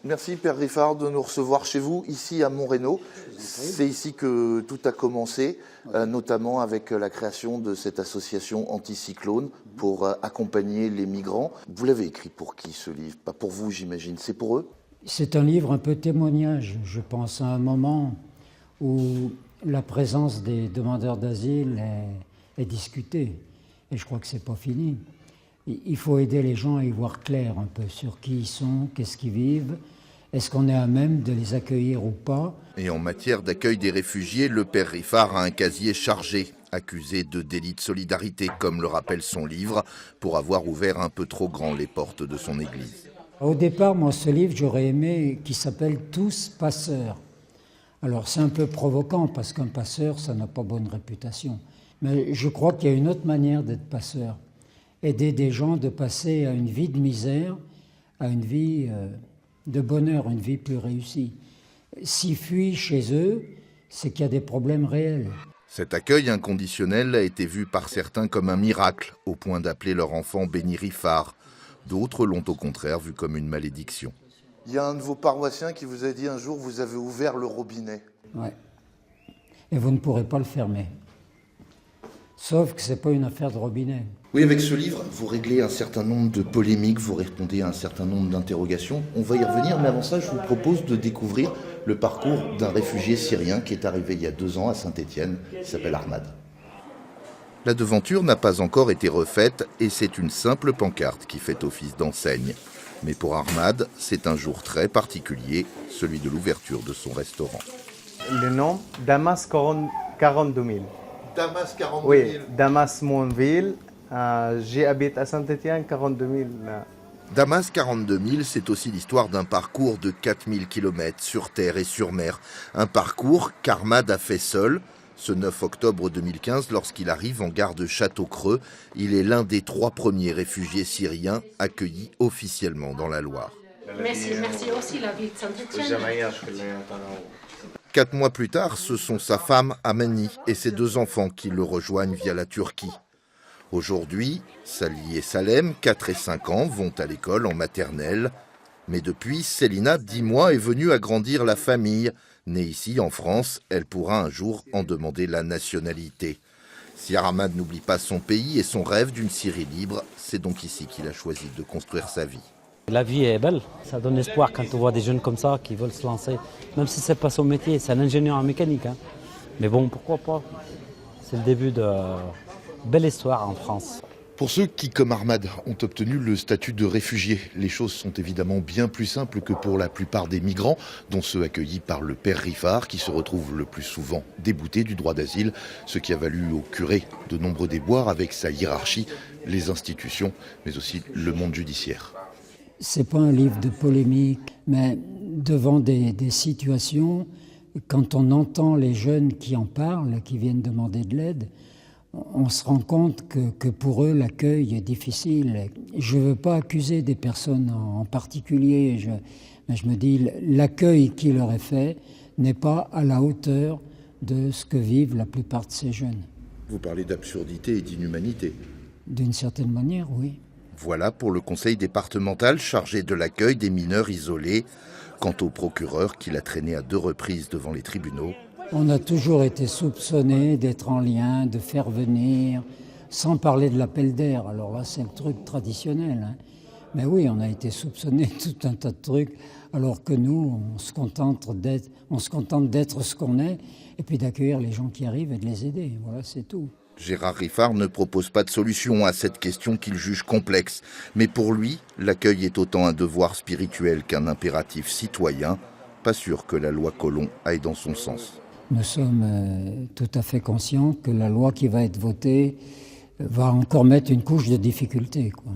Merci Père Riffard de nous recevoir chez vous, ici à Montreno. C'est ici que tout a commencé, notamment avec la création de cette association anticyclone pour accompagner les migrants. Vous l'avez écrit pour qui ce livre? Pas pour vous, j'imagine, c'est pour eux? C'est un livre un peu témoignage, je pense, à un moment où la présence des demandeurs d'asile est discutée. Et je crois que c'est pas fini. Il faut aider les gens à y voir clair un peu sur qui ils sont, qu'est-ce qu'ils vivent. Est-ce qu'on est à même de les accueillir ou pas? Et en matière d'accueil des réfugiés, le père Riffard a un casier chargé, accusé de délit de solidarité, comme le rappelle son livre, pour avoir ouvert un peu trop grand les portes de son église. Au départ, moi, ce livre, j'aurais aimé qu'il s'appelle « Tous passeurs ». Alors, c'est un peu provoquant, parce qu'un passeur, ça n'a pas bonne réputation. Mais je crois qu'il y a une autre manière d'être passeur. Aider des gens de passer à une vie de misère, à une vie de bonheur, une vie plus réussie. S'ils fuient chez eux, c'est qu'il y a des problèmes réels. Cet accueil inconditionnel a été vu par certains comme un miracle, au point d'appeler leur enfant Béni Riffard. D'autres l'ont au contraire vu comme une malédiction. Il y a un de vos paroissiens qui vous a dit un jour, vous avez ouvert le robinet. Ouais. Et vous ne pourrez pas le fermer. Sauf que ce n'est pas une affaire de robinet. Oui, avec ce livre, vous réglez un certain nombre de polémiques, vous répondez à un certain nombre d'interrogations. On va y revenir, mais avant ça, je vous propose de découvrir le parcours d'un réfugié syrien qui est arrivé il y a 2 ans à Saint-Étienne, qui s'appelle Ahmad. La devanture n'a pas encore été refaite et c'est une simple pancarte qui fait office d'enseigne. Mais pour Ahmad, c'est un jour très particulier, celui de l'ouverture de son restaurant. Le nom, Damas 42 000. Damas 42 000. Oui, Damas, mon ville. J'habite à Saint-Étienne, 42 000. Damas 42 000, c'est aussi l'histoire d'un parcours de 4000 km sur terre et sur mer. Un parcours qu'Ahmad a fait seul. Ce 9 octobre 2015, lorsqu'il arrive en gare de Château-Creux, il est l'un des 3 premiers réfugiés syriens accueillis officiellement dans la Loire. Merci aussi la ville de Saint-Étienne. 4 mois plus tard, ce sont sa femme Amani et ses 2 enfants qui le rejoignent via la Turquie. Aujourd'hui, Sally et Salem, 4 et 5 ans, vont à l'école en maternelle. Mais depuis, Célina, 10 mois, est venue agrandir la famille. Née ici, en France, elle pourra un jour en demander la nationalité. Si Ahmad n'oublie pas son pays et son rêve d'une Syrie libre, c'est donc ici qu'il a choisi de construire sa vie. La vie est belle, ça donne espoir quand on voit des jeunes comme ça qui veulent se lancer. Même si ce n'est pas son métier, c'est un ingénieur en mécanique. Mais bon, pourquoi pas? C'est le début de belle histoire en France. Pour ceux qui, comme Ahmad, ont obtenu le statut de réfugié, les choses sont évidemment bien plus simples que pour la plupart des migrants, dont ceux accueillis par le père Riffard, qui se retrouvent le plus souvent déboutés du droit d'asile, ce qui a valu au curé de nombreux déboires avec sa hiérarchie, les institutions, mais aussi le monde judiciaire. C'est pas un livre de polémique, mais devant des situations, quand on entend les jeunes qui en parlent, qui viennent demander de l'aide, on se rend compte que pour eux, l'accueil est difficile. Je ne veux pas accuser des personnes en particulier, mais je me dis l'accueil qui leur est fait n'est pas à la hauteur de ce que vivent la plupart de ces jeunes. Vous parlez d'absurdité et d'inhumanité. D'une certaine manière, oui. Voilà pour le conseil départemental chargé de l'accueil des mineurs isolés. Quant au procureur qui l'a traîné à 2 reprises devant les tribunaux, on a toujours été soupçonné d'être en lien, de faire venir, sans parler de l'appel d'air. Alors là, c'est le truc traditionnel. Mais oui, on a été soupçonné de tout un tas de trucs, alors que nous, on se contente d'être ce qu'on est, et puis d'accueillir les gens qui arrivent et de les aider. Voilà, c'est tout. Gérard Riffard ne propose pas de solution à cette question qu'il juge complexe. Mais pour lui, l'accueil est autant un devoir spirituel qu'un impératif citoyen. Pas sûr que la loi Collomb aille dans son sens. Nous sommes tout à fait conscients que la loi qui va être votée va encore mettre une couche de difficulté, quoi.